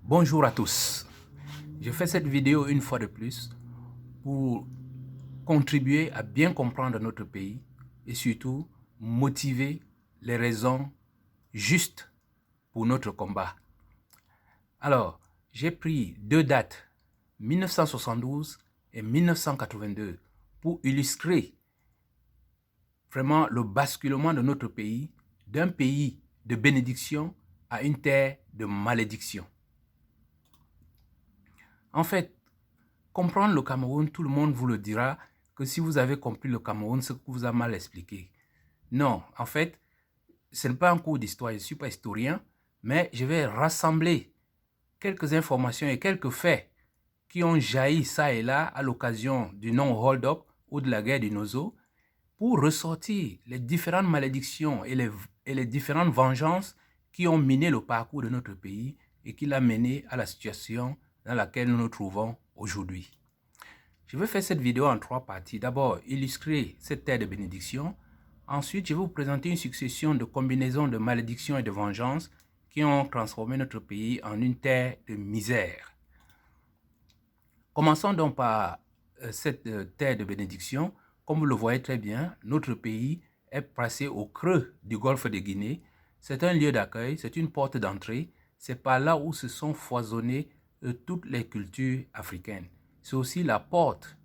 Bonjour à tous. Je fais cette vidéo une fois de plus pour contribuer à bien comprendre notre pays et surtout motiver les raisons justes pour notre combat. Alors, j'ai pris deux dates, 1972 et 1982, pour illustrer vraiment le basculement de notre pays d'un pays de bénédiction à une terre de malédiction. En fait, comprendre le Cameroun, tout le monde vous le dira que si vous avez compris le Cameroun, c'est que vous a mal expliqué. Non, en fait, ce n'est pas un cours d'histoire, je ne suis pas historien, mais je vais rassembler quelques informations et quelques faits qui ont jailli ça et là à l'occasion du non-hold-up ou de la guerre du Nozo pour ressortir les différentes malédictions et les différentes vengeances qui ont miné le parcours de notre pays et qui l'a mené à la situation dans laquelle nous nous trouvons aujourd'hui. Je vais faire cette vidéo en trois parties. D'abord, illustrer cette terre de bénédiction. Ensuite, je vais vous présenter une succession de combinaisons de malédictions et de vengeances qui ont transformé notre pays en une terre de misère. Commençons donc par cette terre de bénédiction. Comme vous le voyez très bien, notre pays est placé au creux du golfe de Guinée. C'est un lieu d'accueil, c'est une porte d'entrée. C'est par là où se sont foisonnées toutes les cultures africaines. C'est aussi la porte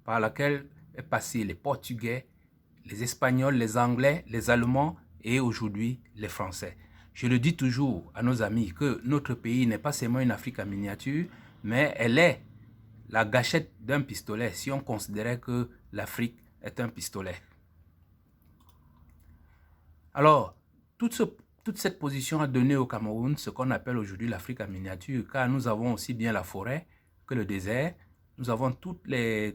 par laquelle est passé les Portugais, les Espagnols, les Anglais, les Allemands et aujourd'hui les Français. Je le dis toujours à nos amis que notre pays n'est pas seulement une Afrique en miniature, mais elle est la gâchette d'un pistolet si on considérait que l'Afrique est un pistolet. Alors, toute cette position a donné au Cameroun ce qu'on appelle aujourd'hui l'Afrique en miniature, car nous avons aussi bien la forêt que le désert. Nous avons tous les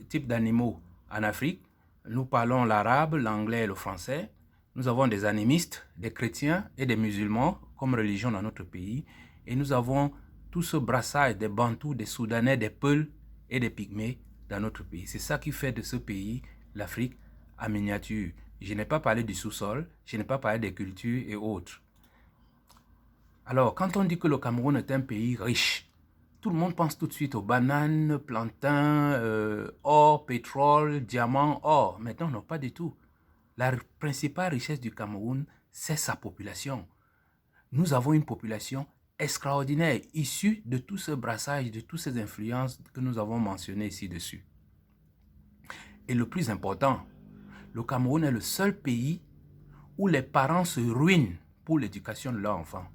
types d'animaux en Afrique. Nous parlons l'arabe, l'anglais et le français. Nous avons des animistes, des chrétiens et des musulmans comme religion dans notre pays. Et nous avons tout ce brassage des Bantous, des Soudanais, des Peuls et des Pygmées dans notre pays. C'est ça qui fait de ce pays l'Afrique en miniature. Je n'ai pas parlé du sous-sol, je n'ai pas parlé des cultures et autres. Alors, quand on dit que le Cameroun est un pays riche, tout le monde pense tout de suite aux bananes, plantains, or, pétrole, diamants, or. Maintenant, non, pas du tout. La principale richesse du Cameroun, c'est sa population. Nous avons une population extraordinaire, issue de tout ce brassage, de toutes ces influences que nous avons mentionnées ci-dessus. Et le plus important, le Cameroun est le seul pays où les parents se ruinent pour l'éducation de leurs enfants.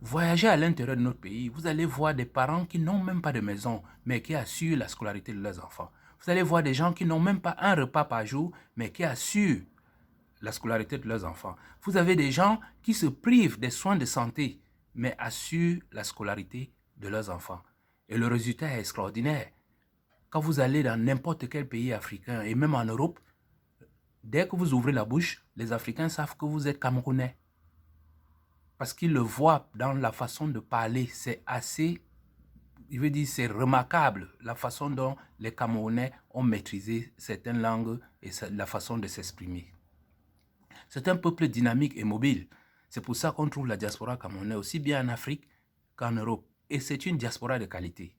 Voyagez à l'intérieur de notre pays, vous allez voir des parents qui n'ont même pas de maison, mais qui assurent la scolarité de leurs enfants. Vous allez voir des gens qui n'ont même pas un repas par jour, mais qui assurent la scolarité de leurs enfants. Vous avez des gens qui se privent des soins de santé, mais assurent la scolarité de leurs enfants. Et le résultat est extraordinaire. Quand vous allez dans n'importe quel pays africain, et même en Europe, dès que vous ouvrez la bouche, les Africains savent que vous êtes Camerounais. Parce qu'ils le voient dans la façon de parler. C'est assez, je veux dire, c'est remarquable la façon dont les Camerounais ont maîtrisé certaines langues et la façon de s'exprimer. C'est un peuple dynamique et mobile. C'est pour ça qu'on trouve la diaspora camerounaise aussi bien en Afrique qu'en Europe. Et c'est une diaspora de qualité.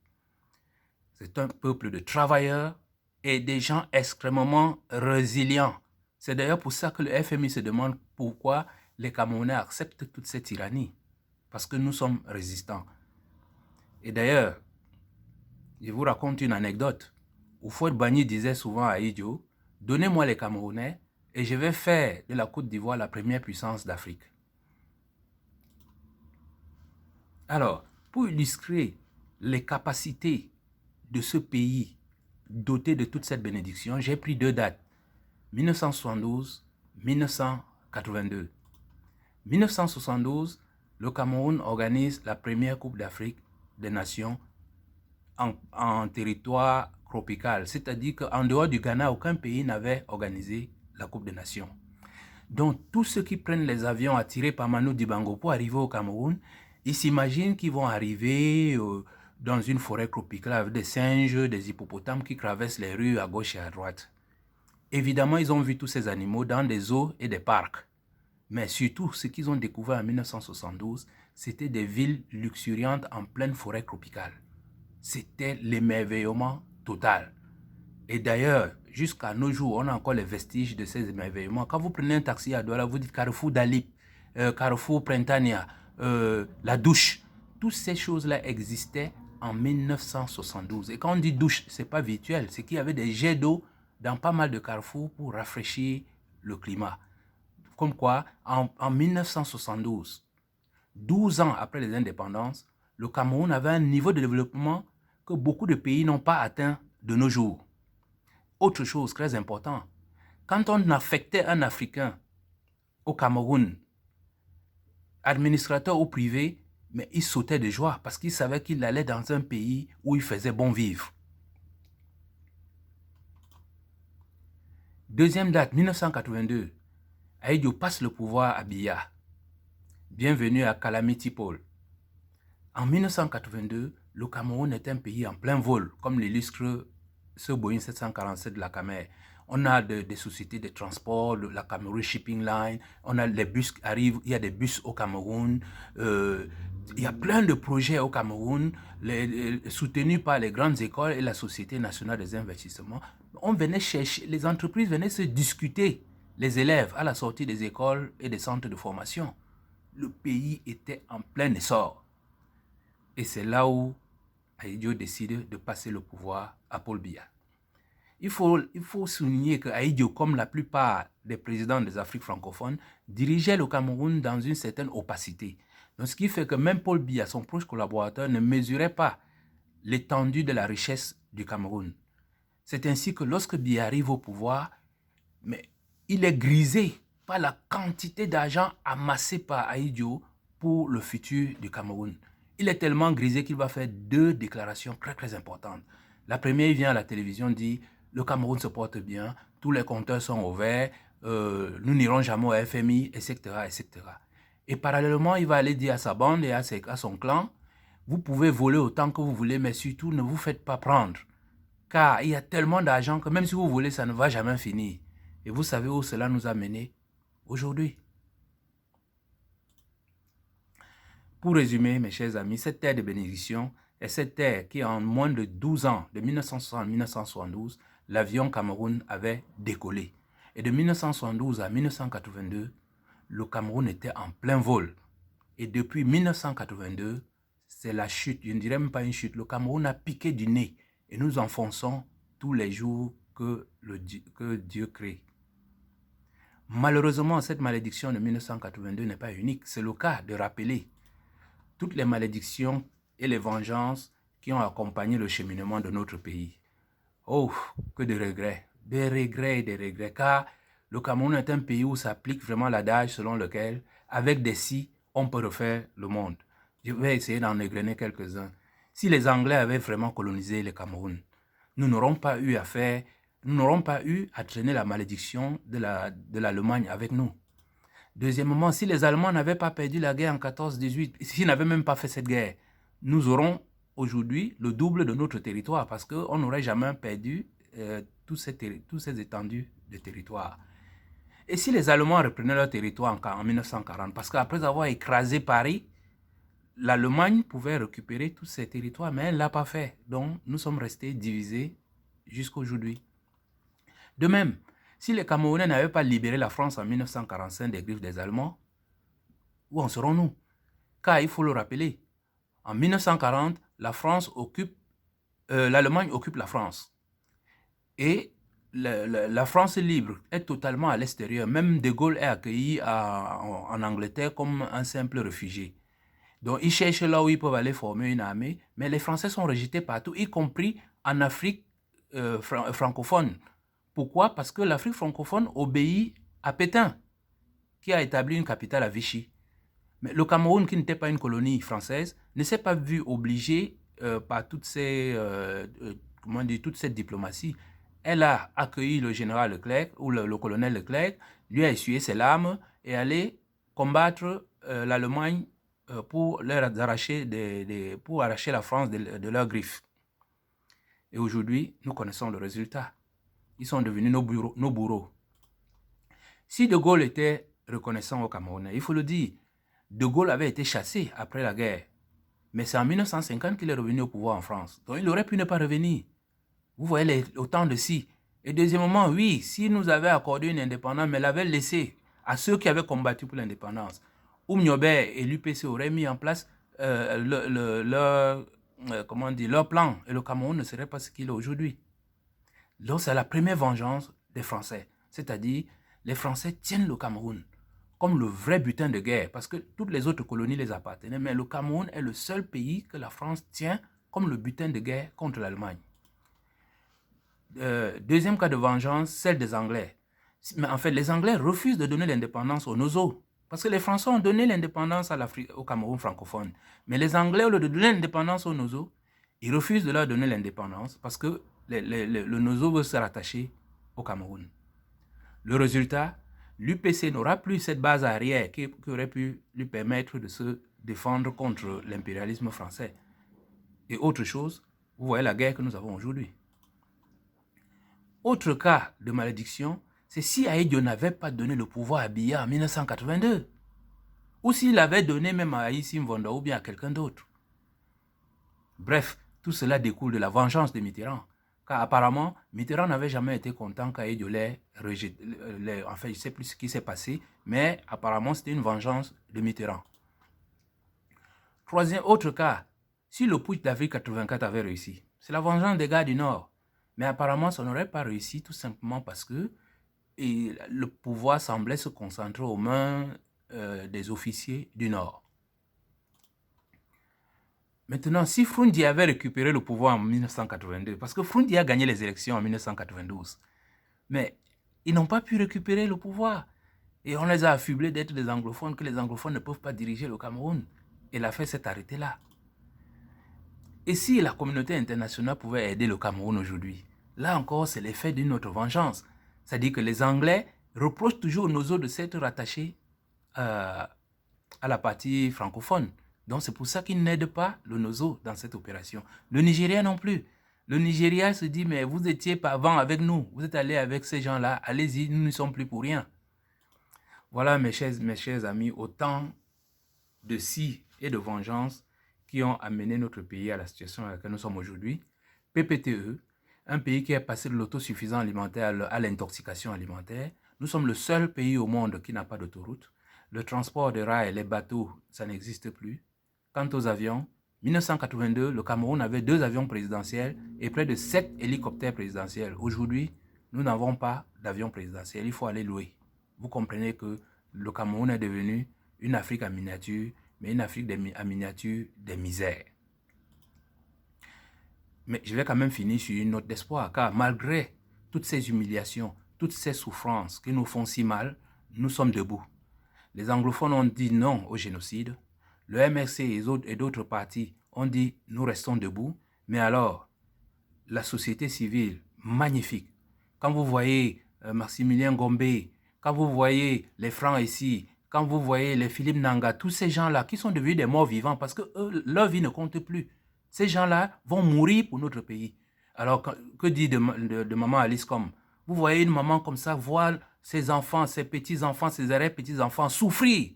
C'est un peuple de travailleurs et des gens extrêmement résilients. C'est d'ailleurs pour ça que le FMI se demande pourquoi les Camerounais acceptent toute cette tyrannie. Parce que nous sommes résistants. Et d'ailleurs, je vous raconte une anecdote. Houphouët-Boigny disait souvent à Idio, « Donnez-moi les Camerounais et je vais faire de la Côte d'Ivoire la première puissance d'Afrique. » Alors, pour illustrer les capacités de ce pays doté de toute cette bénédiction, j'ai pris deux dates, 1972, 1982. 1972, le Cameroun organise la première Coupe d'Afrique des Nations en territoire tropical, c'est-à-dire qu'en dehors du Ghana, aucun pays n'avait organisé la Coupe des Nations. Donc, tous ceux qui prennent les avions attirés par Manu Dibango pour arriver au Cameroun, ils s'imaginent qu'ils vont arriver dans une forêt tropicale avec des singes, des hippopotames qui traversent les rues à gauche et à droite. Évidemment, ils ont vu tous ces animaux dans des zoos et des parcs. Mais surtout, ce qu'ils ont découvert en 1972, c'était des villes luxuriantes en pleine forêt tropicale. C'était l'émerveillement total. Et d'ailleurs, jusqu'à nos jours, on a encore les vestiges de ces émerveillements. Quand vous prenez un taxi à Douala, vous dites Carrefour Dalip, Carrefour Printania, la douche. Toutes ces choses-là existaient en 1972. Et quand on dit douche, ce n'est pas virtuel, c'est qu'il y avait des jets d'eau dans pas mal de carrefours pour rafraîchir le climat. Comme quoi, en 1972, 12 ans après les indépendances, le Cameroun avait un niveau de développement que beaucoup de pays n'ont pas atteint de nos jours. Autre chose très importante, quand on affectait un Africain au Cameroun, administrateur ou privé, mais il sautait de joie parce qu'il savait qu'il allait dans un pays où il faisait bon vivre. Deuxième date, 1982, Ahidjo Diop passe le pouvoir à Biya. Bienvenue à Calamity Pole. En 1982, le Cameroun est un pays en plein vol, comme l'illustre ce Boeing 747 de la Camer. On a des sociétés de transport, la Cameroun Shipping Line, on a les bus qui arrivent, il y a des bus au Cameroun, il y a plein de projets au Cameroun, soutenus par les grandes écoles et la Société nationale des investissements. On venait chercher, les entreprises venaient se discuter, les élèves, à la sortie des écoles et des centres de formation. Le pays était en plein essor. Et c'est là où Ahidjo décide de passer le pouvoir à Paul Biya. Il faut souligner que Ahidjo, comme la plupart des présidents des Afriques francophones, dirigeait le Cameroun dans une certaine opacité. Donc, ce qui fait que même Paul Biya, son proche collaborateur, ne mesurait pas l'étendue de la richesse du Cameroun. C'est ainsi que lorsque Biya arrive au pouvoir, mais il est grisé par la quantité d'argent amassé par Ahidjo pour le futur du Cameroun. Il est tellement grisé qu'il va faire deux déclarations très très importantes. La première, il vient à la télévision, dit « Le Cameroun se porte bien, tous les compteurs sont ouverts, nous n'irons jamais au FMI, etc., etc. » Et parallèlement, il va aller dire à sa bande et à son clan « Vous pouvez voler autant que vous voulez, mais surtout ne vous faites pas prendre. Car il y a tellement d'argent que même si vous voulez, ça ne va jamais finir. » Et vous savez où cela nous a menés aujourd'hui. Pour résumer, mes chers amis, cette terre de bénédiction est cette terre qui, en moins de 12 ans, de 1960 à 1972, l'avion Cameroun avait décollé. Et de 1972 à 1982, le Cameroun était en plein vol. Et depuis 1982, c'est la chute, je ne dirais même pas une chute, le Cameroun a piqué du nez et nous enfonçons tous les jours que Dieu crée. Malheureusement, cette malédiction de 1982 n'est pas unique. C'est le cas de rappeler toutes les malédictions et les vengeances qui ont accompagné le cheminement de notre pays. Oh, que de regrets, des regrets, car le Cameroun est un pays où s'applique vraiment l'adage selon lequel, avec des si, on peut refaire le monde. Je vais essayer d'en égrener quelques-uns. Si les Anglais avaient vraiment colonisé le Cameroun, nous n'aurons pas eu à traîner la malédiction de l'Allemagne avec nous. Deuxièmement, si les Allemands n'avaient pas perdu la guerre en 14-18, s'ils n'avaient même pas fait cette guerre, nous aurons aujourd'hui le double de notre territoire parce qu'on n'aurait jamais perdu tous ces étendues de territoire. Et si les Allemands reprenaient leur territoire en 1940, parce qu'après avoir écrasé Paris, l'Allemagne pouvait récupérer tous ces territoires, mais elle ne l'a pas fait. Donc, nous sommes restés divisés jusqu'à aujourd'hui. De même, si les Camerounais n'avaient pas libéré la France en 1945 des griffes des Allemands, où en serons-nous? Car il faut le rappeler, en 1940, l'Allemagne occupe la France. Et la France libre est totalement à l'extérieur. Même De Gaulle est accueilli en Angleterre comme un simple réfugié. Donc ils cherchent là où ils peuvent aller former une armée, mais les Français sont rejetés partout, y compris en Afrique francophone. Pourquoi? Parce que l'Afrique francophone obéit à Pétain, qui a établi une capitale à Vichy. Mais le Cameroun, qui n'était pas une colonie française, ne s'est pas vu obligé par toute cette diplomatie. Elle a accueilli le général Leclerc, ou le colonel Leclerc, lui a essuyé ses larmes et allé combattre l'Allemagne pour arracher la France de leurs griffes. Et aujourd'hui, nous connaissons le résultat. Ils sont devenus nos bourreaux. Si De Gaulle était reconnaissant aux Camerounais. Il faut le dire, De Gaulle avait été chassé après la guerre. Mais c'est en 1950 qu'il est revenu au pouvoir en France. Donc il aurait pu ne pas revenir. Vous voyez autant de si. Et deuxièmement, oui, s'il nous avait accordé une indépendance, mais l'avait laissé à ceux qui avaient combattu pour l'indépendance. Oumniobé et l'UPC auraient mis en place leur plan. Et le Cameroun ne serait pas ce qu'il est aujourd'hui. Donc c'est la première vengeance des Français. C'est-à-dire, les Français tiennent le Cameroun comme le vrai butin de guerre, parce que toutes les autres colonies les appartenaient, mais le Cameroun est le seul pays que la France tient comme le butin de guerre contre l'Allemagne. Deuxième cas de vengeance, celle des Anglais. Mais en fait, les Anglais refusent de donner l'indépendance aux Nozo, parce que les Français ont donné l'indépendance au Cameroun francophone. Mais les Anglais, au lieu de donner l'indépendance aux Nozo, ils refusent de leur donner l'indépendance parce que le Nozo veut se rattacher au Cameroun. Le résultat, l'UPC n'aura plus cette base arrière qui aurait pu lui permettre de se défendre contre l'impérialisme français. Et autre chose, vous voyez la guerre que nous avons aujourd'hui. Autre cas de malédiction, c'est si Aïdjo n'avait pas donné le pouvoir à Biya en 1982, ou s'il avait donné même à Aïssim Vonda ou bien à quelqu'un d'autre. Bref, tout cela découle de la vengeance de Mitterrand. Car apparemment, Mitterrand n'avait jamais été content qu'Aïdjo l'ait rejeté. Enfin, je ne sais plus ce qui s'est passé, mais apparemment, c'était une vengeance de Mitterrand. Troisième, autre cas, si le putsch d'avril 84 avait réussi, c'est la vengeance des gars du Nord. Mais apparemment, ça n'aurait pas réussi tout simplement parce que le pouvoir semblait se concentrer aux mains des officiers du Nord. Maintenant, si Froundi avait récupéré le pouvoir en 1982, parce que Froundi a gagné les élections en 1992, mais ils n'ont pas pu récupérer le pouvoir. Et on les a affublés d'être des anglophones, que les anglophones ne peuvent pas diriger le Cameroun. Et l'affaire s'est arrêtée là. Et si la communauté internationale pouvait aider le Cameroun aujourd'hui, là encore, c'est l'effet d'une autre vengeance. C'est-à-dire que les Anglais reprochent toujours aux Nozo de s'être rattachés à la partie francophone. Donc c'est pour ça qu'ils n'aident pas le Nozo dans cette opération. Le Nigeria non plus. Le Nigeria se dit, mais vous étiez pas avant avec nous, vous êtes allés avec ces gens-là, allez-y, nous ne sommes plus pour rien. Voilà mes chers amis, autant de si et de vengeance qui ont amené notre pays à la situation à laquelle nous sommes aujourd'hui. PPTE, un pays qui est passé de l'autosuffisance alimentaire à l'intoxication alimentaire. Nous sommes le seul pays au monde qui n'a pas d'autoroute. Le transport de rails, les bateaux, ça n'existe plus. Quant aux avions, 1982, le Cameroun avait 2 avions présidentiels et près de 7 hélicoptères présidentiels. Aujourd'hui, nous n'avons pas d'avion présidentiel, il faut aller louer. Vous comprenez que le Cameroun est devenu une Afrique en miniature, mais une Afrique en miniature des misères. Mais je vais quand même finir sur une note d'espoir, car malgré toutes ces humiliations, toutes ces souffrances qui nous font si mal, nous sommes debout. Les anglophones ont dit non au génocide. Le MRC et d'autres partis ont dit nous restons debout. Mais alors, la société civile, magnifique. Quand vous voyez Maximilien Gombe, quand vous voyez les Francs ici, quand vous voyez les Philippe Nanga, tous ces gens-là qui sont devenus des morts vivants parce que leur vie ne compte plus. Ces gens-là vont mourir pour notre pays. Alors, que dit de maman Alice comme vous voyez une maman comme ça voir ses enfants, ses petits-enfants, ses arrière-petits-enfants souffrir.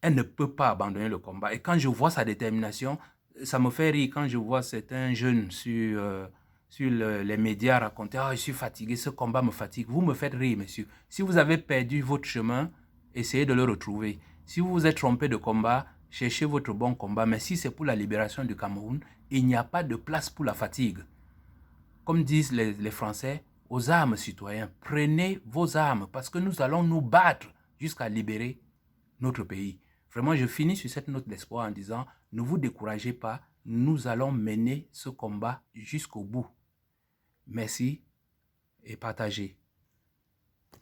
Elle ne peut pas abandonner le combat. Et quand je vois sa détermination, ça me fait rire quand je vois certains jeunes sur les médias raconter « Ah, je suis fatigué, ce combat me fatigue ». Vous me faites rire, monsieur. Si vous avez perdu votre chemin, essayez de le retrouver. Si vous vous êtes trompé de combat, cherchez votre bon combat. Mais si c'est pour la libération du Cameroun, il n'y a pas de place pour la fatigue. Comme disent les Français, aux armes, citoyens, prenez vos armes parce que nous allons nous battre jusqu'à libérer notre pays. Vraiment, je finis sur cette note d'espoir en disant, ne vous découragez pas, nous allons mener ce combat jusqu'au bout. Merci et partagez.